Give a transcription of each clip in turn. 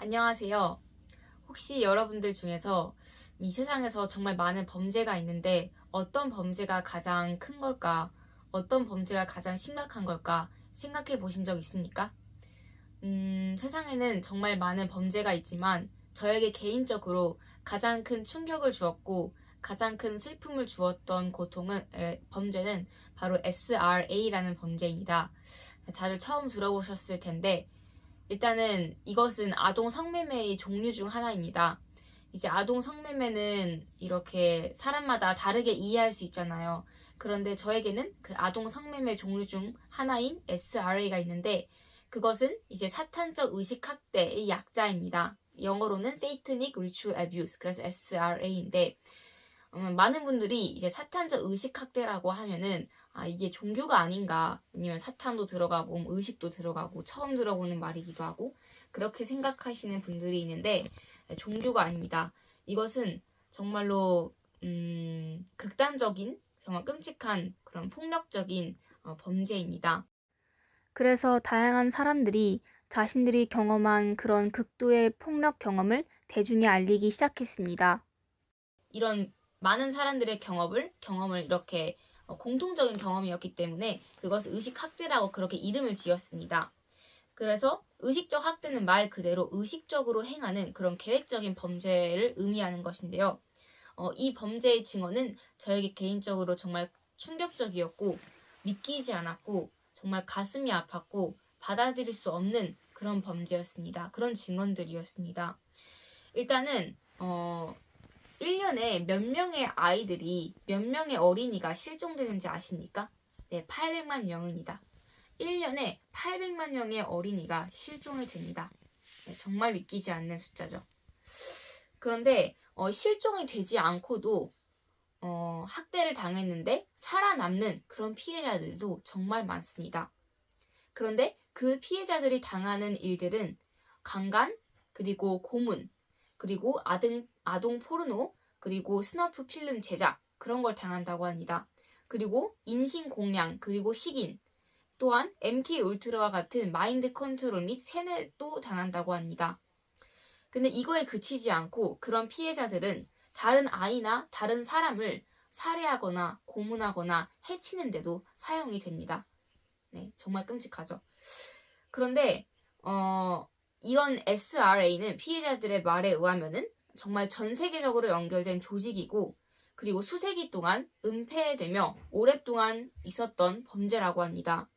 안녕하세요. 혹시 여러분들 중에서 이 세상에서 정말 많은 범죄가 있는데 어떤 범죄가 가장 큰 걸까? 어떤 범죄가 가장 심각한 걸까? 생각해 보신 적 있습니까? 세상에는 정말 많은 범죄가 있지만 저에게 개인적으로 가장 큰 충격을 주었고 가장 큰 슬픔을 주었던 범죄는 바로 SRA라는 범죄입니다. 다들 처음 들어보셨을 텐데 일단은 이것은 아동 성매매의 종류 중 하나입니다. 이제 아동 성매매는 이렇게 사람마다 다르게 이해할 수 있잖아요. 그런데 저에게는 그 아동 성매매 종류 중 하나인 SRA가 있는데 그것은 이제 사탄적 의식학대의 약자입니다. 영어로는 Satanic Ritual Abuse, 그래서 SRA인데 많은 분들이 이제 사탄적 의식학대라고 하면은 이게 종교가 아닌가, 아니면 사탄도 들어가고 의식도 들어가고 처음 들어보는 말이기도 하고 그렇게 생각하시는 분들이 있는데 종교가 아닙니다. 이것은 정말로 극단적인 정말 끔찍한 그런 폭력적인 범죄입니다. 그래서 다양한 사람들이 자신들이 경험한 그런 극도의 폭력 경험을 대중에 알리기 시작했습니다. 이런 많은 사람들의 경험을 이렇게 공통적인 경험이었기 때문에 그것을 의식학대라고 그렇게 이름을 지었습니다. 그래서 의식적 학대는 말 그대로 의식적으로 행하는 그런 계획적인 범죄를 의미하는 것인데요. 이 범죄의 증언은 저에게 개인적으로 정말 충격적이었고 믿기지 않았고 정말 가슴이 아팠고 받아들일 수 없는 그런 범죄였습니다. 그런 증언들이었습니다. 일단은 1년에 몇 명의 아이들이, 몇 명의 어린이가 실종되는지 아십니까? 네, 800만 명입니다. 1년에 800만 명의 어린이가 실종이 됩니다. 네, 정말 믿기지 않는 숫자죠. 그런데 실종이 되지 않고도 학대를 당했는데 살아남는 그런 피해자들도 정말 많습니다. 그런데 그 피해자들이 당하는 일들은 강간, 그리고 고문, 그리고 아동 포르노, 그리고 스너프 필름 제작, 그런 걸 당한다고 합니다. 그리고 인신공양, 그리고 식인, 또한 MK 울트라와 같은 마인드 컨트롤 및 세뇌도 당한다고 합니다. 근데 이거에 그치지 않고 그런 피해자들은 다른 아이나 다른 사람을 살해하거나 고문하거나 해치는데도 사용이 됩니다. 네, 정말 끔찍하죠. 그런데 이런 SRA는 피해자들의 말에 의하면은 정말 전 세계적으로 연결된 조직이고 그리고 수세기 동안 은폐되며 오랫동안 있었던 범죄라고 합니다.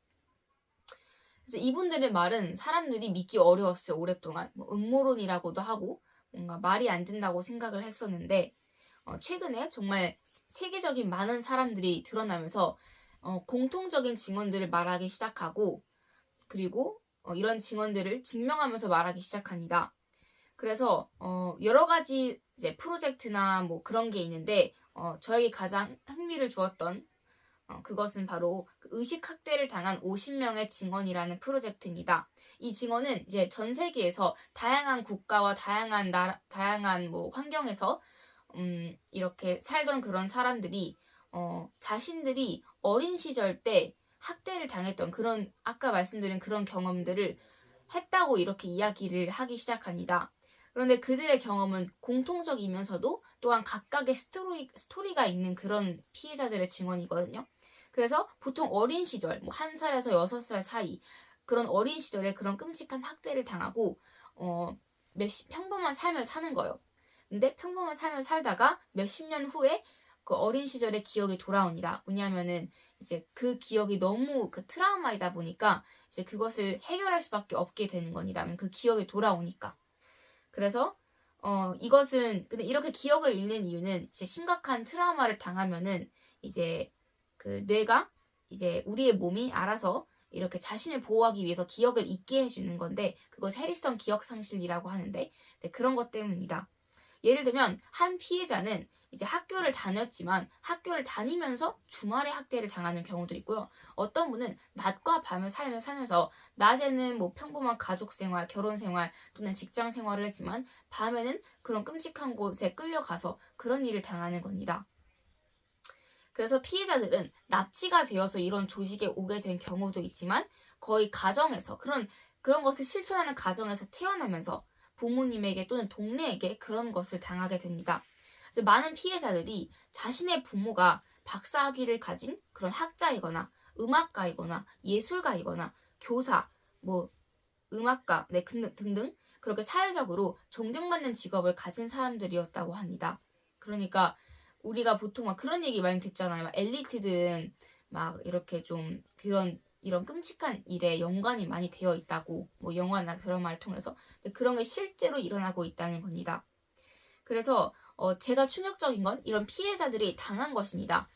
그래서 이분들의 말은 사람들이 믿기 어려웠어요. 오랫동안 음모론이라고도 하고 뭔가 말이 안 된다고 생각을 했었는데 최근에 정말 세계적인 많은 사람들이 드러나면서 공통적인 증언들을 말하기 시작하고 그리고 이런 증언들을 증명하면서 말하기 시작합니다. 그래서 여러 가지 이제 프로젝트나 뭐 그런 게 있는데 저에게 가장 흥미를 주었던 그것은 바로 의식학대를 당한 50명의 증언이라는 프로젝트입니다. 이 증언은 이제 전 세계에서 다양한 국가와 다양한 뭐 환경에서 이렇게 살던 그런 사람들이 자신들이 어린 시절 때 학대를 당했던 그런 아까 말씀드린 그런 경험들을 했다고 이렇게 이야기를 하기 시작합니다. 그런데 그들의 경험은 공통적이면서도 또한 각각의 스토리가 있는 그런 피해자들의 증언이거든요. 그래서 보통 어린 시절, 뭐 1살에서 6살 사이 그런 어린 시절에 그런 끔찍한 학대를 당하고 평범한 삶을 사는 거예요. 근데 평범한 삶을 살다가 몇십 년 후에 그 어린 시절의 기억이 돌아옵니다. 왜냐하면은 이제 그 기억이 너무 그 트라우마이다 보니까 이제 그것을 해결할 수밖에 없게 되는 겁니다. 그 기억이 돌아오니까. 그래서 이것은 근데 이렇게 기억을 잃는 이유는 이제 심각한 트라우마를 당하면은 이제 그 뇌가 이제 우리의 몸이 알아서 이렇게 자신을 보호하기 위해서 기억을 잊게 해주는 건데 그것 해리성 기억상실이라고 하는데 네, 그런 것 때문입니다. 예를 들면 한 피해자는 이제 학교를 다녔지만 학교를 다니면서 주말에 학대를 당하는 경우도 있고요. 어떤 분은 낮과 밤의 삶을 살면서 낮에는 뭐 평범한 가족 생활, 결혼 생활 또는 직장 생활을 했지만 밤에는 그런 끔찍한 곳에 끌려가서 그런 일을 당하는 겁니다. 그래서 피해자들은 납치가 되어서 이런 조직에 오게 된 경우도 있지만 거의 가정에서 그런 것을 실천하는 가정에서 태어나면서 부모님에게 또는 동네에게 그런 것을 당하게 됩니다. 그래서 많은 피해자들이 자신의 부모가 박사학위를 가진 그런 학자이거나 음악가이거나 예술가이거나 교사, 뭐 음악가, 네, 등등 그렇게 사회적으로 존경받는 직업을 가진 사람들이었다고 합니다. 그러니까 우리가 보통 막 그런 얘기 많이 듣잖아요. 막 엘리트들은 막 이렇게 좀 이런 끔찍한 일에 연관이 많이 되어 있다고, 뭐 영화나 드라마를 통해서 그런 게 실제로 일어나고 있다는 겁니다. 그래서 제가 충격적인 건 이런 피해자들이 당한 것입니다.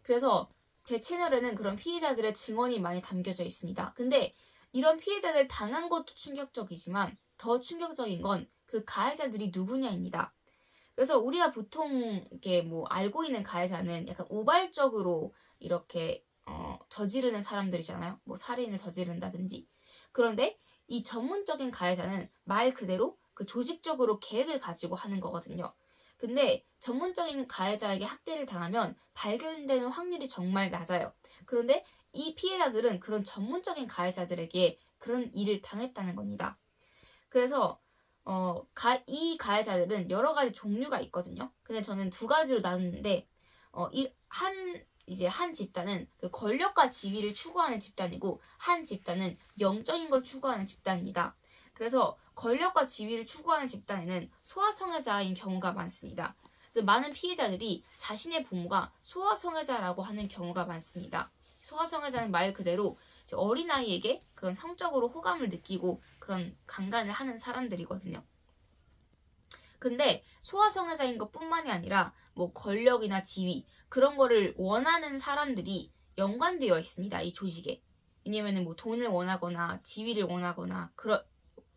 그래서 제 채널에는 그런 피해자들의 증언이 많이 담겨져 있습니다. 근데 이런 피해자들 당한 것도 충격적이지만 더 충격적인 건 그 가해자들이 누구냐입니다. 그래서 우리가 보통 이렇게 뭐 알고 있는 가해자는 약간 우발적으로 이렇게 저지르는 사람들이잖아요. 뭐 살인을 저지른다든지. 그런데 이 전문적인 가해자는 말 그대로 그 조직적으로 계획을 가지고 하는 거거든요. 근데 전문적인 가해자에게 학대를 당하면 발견되는 확률이 정말 낮아요. 그런데 이 피해자들은 그런 전문적인 가해자들에게 그런 일을 당했다는 겁니다. 그래서 이 가해자들은 여러 가지 종류가 있거든요. 근데 저는 두 가지로 나누는데 한 집단은 그 권력과 지위를 추구하는 집단이고 한 집단은 영적인 걸 추구하는 집단입니다. 그래서 권력과 지위를 추구하는 집단에는 소아성애자인 경우가 많습니다. 그래서 많은 피해자들이 자신의 부모가 소아성애자라고 하는 경우가 많습니다. 소아성애자는 말 그대로 어린아이에게 그런 성적으로 호감을 느끼고 그런 강간을 하는 사람들이거든요. 근데 소아성애자인 것뿐만이 아니라 뭐 권력이나 지위 그런 거를 원하는 사람들이 연관되어 있습니다. 이 조직에. 왜냐면은 뭐 돈을 원하거나 지위를 원하거나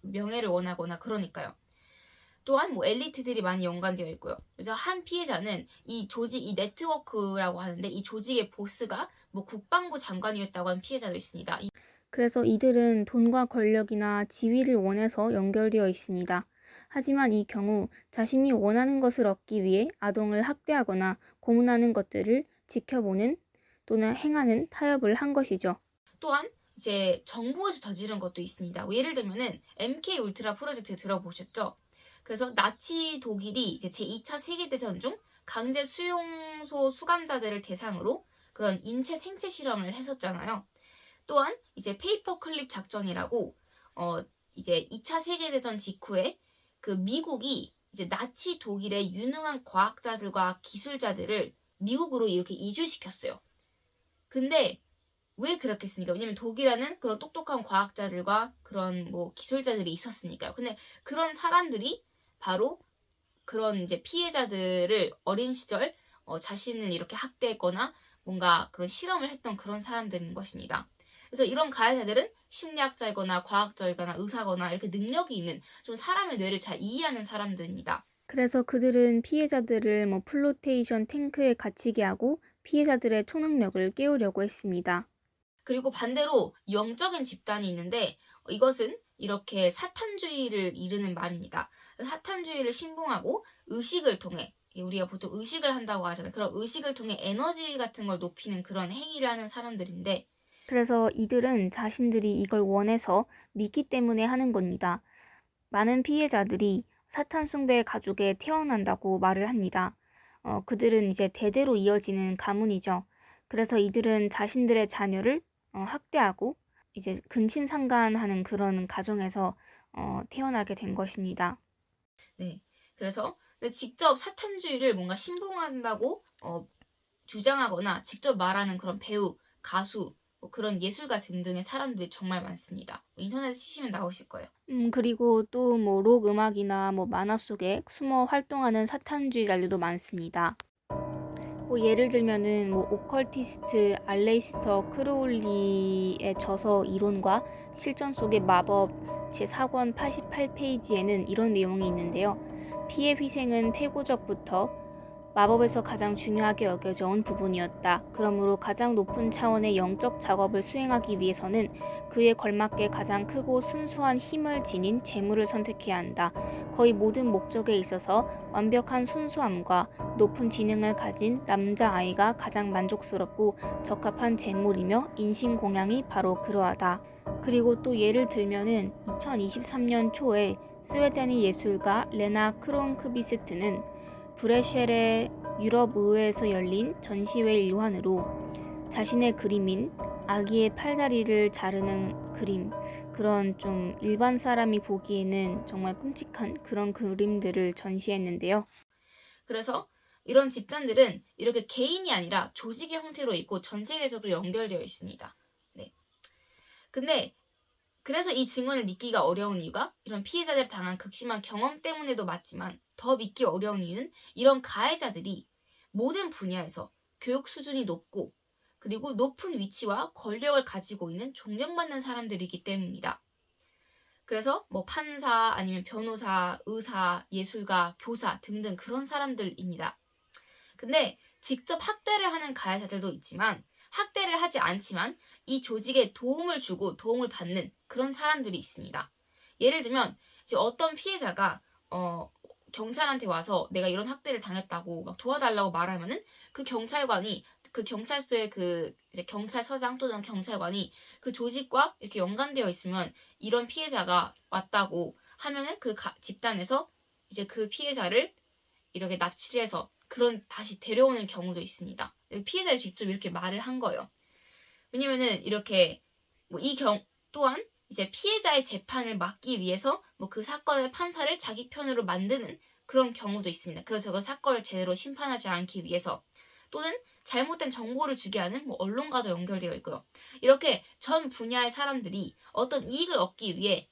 명예를 원하거나 그러니까요. 또한 뭐 엘리트들이 많이 연관되어 있고요. 그래서 한 피해자는 이 네트워크라고 하는데 이 조직의 보스가 뭐 국방부 장관이었다고 하는 피해자도 있습니다. 그래서 이들은 돈과 권력이나 지위를 원해서 연결되어 있습니다. 하지만 이 경우 자신이 원하는 것을 얻기 위해 아동을 학대하거나 고문하는 것들을 지켜보는 또는 행하는 타협을 한 것이죠. 또한 이제 정부에서 저지른 것도 있습니다. 예를 들면은 MK 울트라 프로젝트 들어보셨죠? 그래서 나치 독일이 이제 제2차 세계대전 중 강제 수용소 수감자들을 대상으로 그런 인체 생체 실험을 했었잖아요. 또한 이제 페이퍼 클립 작전이라고 이제 2차 세계대전 직후에 그 미국이 이제 나치 독일의 유능한 과학자들과 기술자들을 미국으로 이렇게 이주시켰어요. 근데 왜 그렇게 했습니까? 왜냐면 독일에는 그런 똑똑한 과학자들과 그런 뭐 기술자들이 있었으니까요. 근데 그런 사람들이 바로 그런 이제 피해자들을 어린 시절 자신을 이렇게 학대했거나 뭔가 그런 실험을 했던 그런 사람들인 것입니다. 그래서 이런 가해자들은 심리학자이거나 과학자이거나 의사거나 이렇게 능력이 있는 좀 사람의 뇌를 잘 이해하는 사람들입니다. 그래서 그들은 피해자들을 플로테이션 탱크에 갇히게 하고 피해자들의 초능력을 깨우려고 했습니다. 그리고 반대로 영적인 집단이 있는데 이것은 이렇게 사탄주의를 이르는 말입니다. 사탄주의를 신봉하고 의식을 통해 우리가 보통 의식을 한다고 하잖아요. 그런 의식을 통해 에너지 같은 걸 높이는 그런 행위를 하는 사람들인데 그래서 이들은 자신들이 이걸 원해서 믿기 때문에 하는 겁니다. 많은 피해자들이 사탄 숭배 가족에 태어난다고 말을 합니다. 그들은 이제 대대로 이어지는 가문이죠. 그래서 이들은 자신들의 자녀를 학대하고 이제 근친상간하는 그런 가정에서 태어나게 된 것입니다. 네. 그래서 직접 사탄주의를 뭔가 신봉한다고 주장하거나 직접 말하는 그런 배우, 가수, 뭐 그런 예술가 등등의 사람들이 정말 많습니다. 인터넷 치시면 나오실 거예요. 그리고 또 록 음악이나 만화 속에 숨어 활동하는 사탄주의자들도 많습니다. 예를 들면은 오컬티스트 알레이스터 크로울리의 저서 이론과 실전 속의 마법 제4권 88페이지에는 이런 내용이 있는데요. 피해 희생은 태고적부터 마법에서 가장 중요하게 여겨져 온 부분이었다. 그러므로 가장 높은 차원의 영적 작업을 수행하기 위해서는 그에 걸맞게 가장 크고 순수한 힘을 지닌 재물을 선택해야 한다. 거의 모든 목적에 있어서 완벽한 순수함과 높은 지능을 가진 남자아이가 가장 만족스럽고 적합한 재물이며 인신공양이 바로 그러하다. 그리고 또 예를 들면은 2023년 초에 스웨덴의 예술가 레나 크론크비스트는 브레쉘의 유럽 의회에서 열린 전시회 일환으로 자신의 그림인 아기의 팔다리를 자르는 그림, 그런 좀 일반 사람이 보기에는 정말 끔찍한 그런 그림들을 전시했는데요. 그래서 이런 집단들은 이렇게 개인이 아니라 조직의 형태로 있고 전 세계적으로 연결되어 있습니다. 네. 근데 그래서 이 증언을 믿기가 어려운 이유가 이런 피해자들이 당한 극심한 경험 때문에도 맞지만 더 믿기 어려운 이유는 이런 가해자들이 모든 분야에서 교육 수준이 높고 그리고 높은 위치와 권력을 가지고 있는 존경받는 사람들이기 때문입니다. 그래서 뭐 판사 아니면 변호사, 의사, 예술가, 교사 등등 그런 사람들입니다. 근데 직접 학대를 하는 가해자들도 있지만 학대를 하지 않지만 이 조직에 도움을 주고 도움을 받는 그런 사람들이 있습니다. 예를 들면 이제 어떤 피해자가 경찰한테 와서 내가 이런 학대를 당했다고 막 도와달라고 말하면은 그 경찰관이 그 경찰서의 그 이제 경찰서장 또는 경찰관이 그 조직과 이렇게 연관되어 있으면 이런 피해자가 왔다고 하면은 그 집단에서 이제 그 피해자를 이렇게 납치를 해서 그런 다시 데려오는 경우도 있습니다. 피해자를 직접 이렇게 말을 한 거예요. 왜냐면은 이렇게 뭐 또한 이제 피해자의 재판을 막기 위해서 뭐 그 사건의 판사를 자기 편으로 만드는 그런 경우도 있습니다. 그래서 그 사건을 제대로 심판하지 않기 위해서 또는 잘못된 정보를 주게 하는 뭐 언론과도 연결되어 있고요. 이렇게 전 분야의 사람들이 어떤 이익을 얻기 위해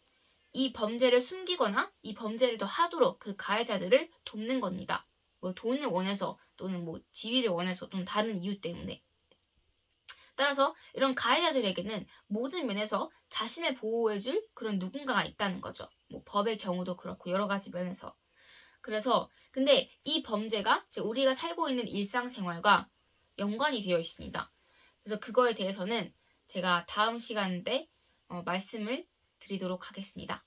이 범죄를 숨기거나 이 범죄를 더 하도록 그 가해자들을 돕는 겁니다. 뭐 돈을 원해서 또는 뭐 지위를 원해서 또는 다른 이유 때문에. 따라서 이런 가해자들에게는 모든 면에서 자신을 보호해줄 그런 누군가가 있다는 거죠. 뭐 법의 경우도 그렇고 여러 가지 면에서. 그래서 근데 이 범죄가 우리가 살고 있는 일상생활과 연관이 되어 있습니다. 그래서 그거에 대해서는 제가 다음 시간 때 말씀을 드리도록 하겠습니다.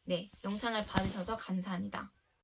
네, 영상을 봐주셔서 감사합니다.